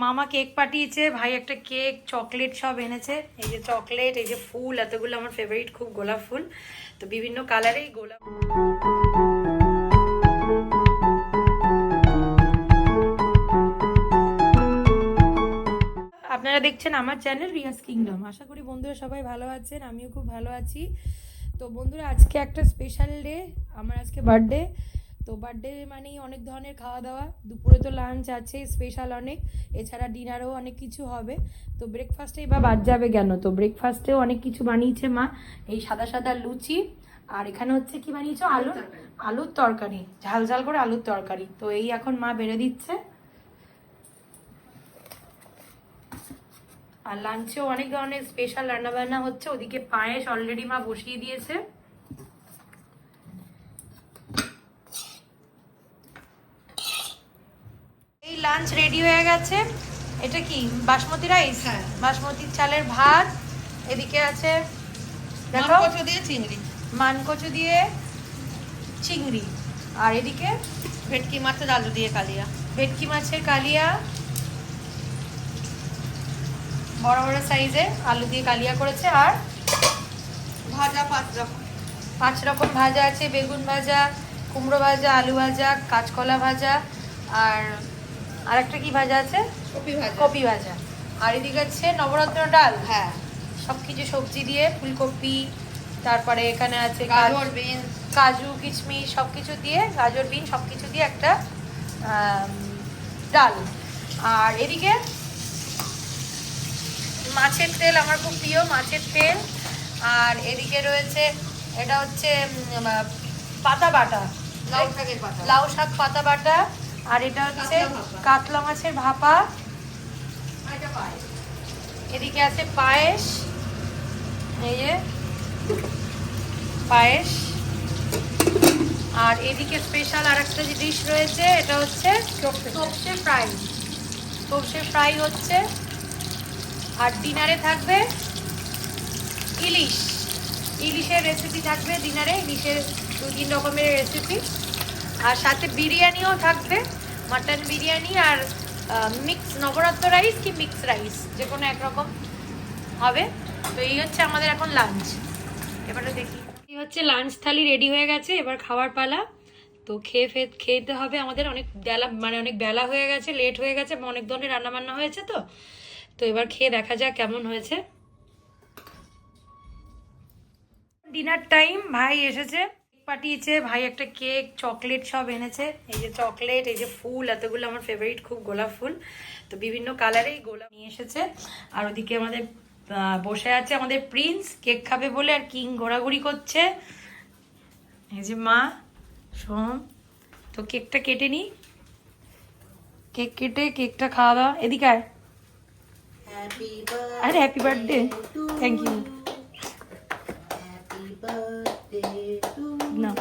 মামা কেক পাঠিয়েছে, ভাই একটা কেক চকলেট সব এনেছে। এই যে চকলেট, এই যে ফুল, এতগুলো আমার ফেভারিট খুব গোলাপ ফুল, তো বিভিন্ন কালারেই গোলাপ। আপনারা দেখছেন আমার চ্যানেল রিয়াস কিংডম। আশা করি বন্ধুরা সবাই ভালো আছেন, আমিও খুব ভালো আছি। তো বন্ধুরা আজকে একটা স্পেশাল ডে, আমার আজকে বার্থডে। তো বার্থডে মানেই অনেক ধরনের খাওয়া দাওয়া, দুপুরে তো লাঞ্চ আছে স্পেশাল অনেক, এছাড়া ডিনারেও অনেক কিছু হবে। তো ব্রেকফাস্টেই বা বাদ যাবে কেন, তো ব্রেকফাস্টেও অনেক কিছু বানিয়েছে মা। এই সাদা সাদা লুচি, আর এখানে হচ্ছে কি বানিয়েছো, আলুর তরকারি, ঝাল ঝাল করে আলুর তরকারি। তো এই এখন মা বেড়ে দিচ্ছে। আর লাঞ্চেও অনেক ধরনের স্পেশাল রান্নাবান্না হচ্ছে। ওদিকে পায়েস অলরেডি মা বসিয়ে দিয়েছে। এই লাঞ্চ রেডি হয়ে গেছে। এটা কি বাসমতি রাইস? হ্যাঁ, বাসমতি চালের ভাত। এদিকে আছে দেখো মানকচু দিয়ে চিংড়ি, মানকচু দিয়ে চিংড়ি। আর এদিকে ভেটকি মাছের আলু দিয়ে কালিয়া, ভেটকি মাছের কালিয়া, বড় বড় সাইজে আলু দিয়ে কালিয়া করেছে। আর ভাজা 5 রকম, 5 রকম ভাজা আছে, বেগুন ভাজা, কুমড়ো ভাজা, আলু ভাজা, কাঁচকলা ভাজা, আর আরেকটা কি ভাজা আছে, কপি ভাজা। আর এদিকে আছে নবরত্ন ডাল। হ্যাঁ, সবকিছু সবজি দিয়ে, ফুলকপি, তারপরে এখানে আছে গাজর, বিনস, কাজু কিশমিশ সবকিছু দিয়ে, গাজর বিন সবকিছু দিয়ে একটা ডাল। আর এদিকে মাছের তেল, আমার খুব প্রিয় মাছের তেল। আর এদিকে রয়েছে, এটা হচ্ছে পাতা বাটা, লাউ শাকের পাতা, লাউ শাক পাতা বাটা। আর এটা হচ্ছে কাতলা মাছের ভাপা। এদিকে আছে পায়েস, এই যে পায়েস। আর এদিকে স্পেশাল আর একটা যে ডিশ রয়েছে, এটা হচ্ছে তোপসে ফ্রাই। তোপসে ফ্রাই হচ্ছে। আর ডিনারে থাকবে ইলিশ, ইলিশের রেসিপি থাকবে ডিনারে, ইলিশের 2-3 রকমের রেসিপি। আর সাথে বিরিয়ানিও থাকবে, মাটন বিরিয়ানি। আর মিক্স নবরত্ন রাইস কি মিক্স রাইস, যে কোনো একরকম হবে। তো এই হচ্ছে আমাদের এখন লাঞ্চ। এবারে দেখি, এই হচ্ছে লাঞ্চ থালি রেডি হয়ে গেছে, এবার খাওয়ার পালা। তো খেতে হবে আমাদের। অনেক বেলা, মানে অনেক বেলা হয়ে গেছে, লেট হয়ে গেছে, অনেক ধরনের রান্নাবান্না হয়েছে। তো এবার খেয়ে দেখা যাক কেমন হয়েছে। ডিনার টাইম, ভাই এসেছে, পাঠিয়েছে ভাই একটা কেক চকলেট সব এনেছে। এই যে চকলেট, এই যে ফুল, এতগুলো আমার ফেভারিট খুব গোলাপ ফুল, তো বিভিন্ন কালারেই গোলাপ নিয়ে এসেছে। আর ওদিকে আমাদের বসে আছে আমাদের প্রিন্স, কেক খাবে বলে, আর কিং ঘোরাঘুরি করছে। এই যে মা সোম। তো কেকটা কেটে নি, কেক কেটে কেকটা খাওয়া দাওয়া। এদিকে আয়। আরে হ্যাপি বার্থডে, থ্যাংক ইউ। না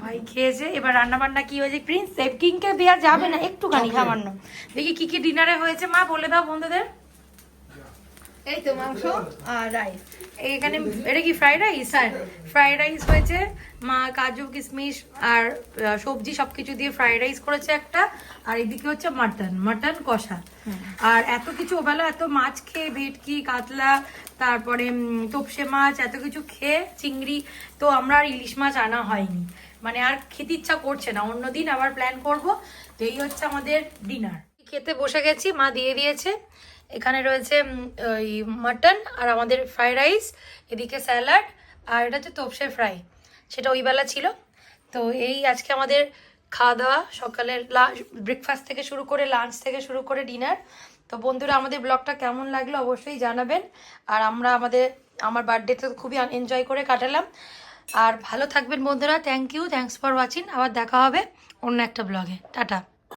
ভাই খেয়েছে। এবার রান্না বান্না কি হয়েছে, প্রিন্স কিংকে দেওয়া যাবে না, একটুখানি সামান্য। দেখি কি কি ডিনারে হয়েছে মা, বলে দাও বন্ধুদের। এই তো মাংস আর রাইস। এখানে এটা কি ফ্রাইড রাইস? হ্যাঁ, ফ্রাইড রাইস হয়েছে। মা কাজু কিশমিশ আর সবজি সবকিছু দিয়ে ফ্রাইড রাইস করেছে একটা। আর এদিকে হচ্ছে মাটন কষা। আর এত কিছু ওবেলা এত মাছ খেয়ে, ভেটকি, কাতলা, তারপরে তোপসে মাছ, এত কিছু খেয়ে, চিংড়ি, তো আমরা আর ইলিশ মাছ আনা হয়নি, মানে আর খেতে ইচ্ছা করছে না। অন্যদিন আবার প্ল্যান করব। তো এই হচ্ছে আমাদের ডিনার। খেতে বসে গেছি, মা দিয়ে দিয়েছে। এখানে রয়েছে ওই মাটন আর আমাদের ফ্রাইড রাইস, এদিকে স্যালাড, আর এটা হচ্ছে তোপসে ফ্রাই, সেটা ওই বেলা ছিল। তো এই আজকে আমাদের খাওয়া দাওয়া, সকালের ব্রেকফাস্ট থেকে শুরু করে, লাঞ্চ থেকে শুরু করে ডিনার। তো বন্ধুরা আমাদের ব্লগটা কেমন লাগলো অবশ্যই জানাবেন। আর আমার বার্থডেতে খুবই এনজয় করে কাটালাম। আর ভালো থাকবেন বন্ধুরা, থ্যাংকস ফর ওয়াচিং। আবার দেখা হবে অন্য একটা ব্লগে। টাটা।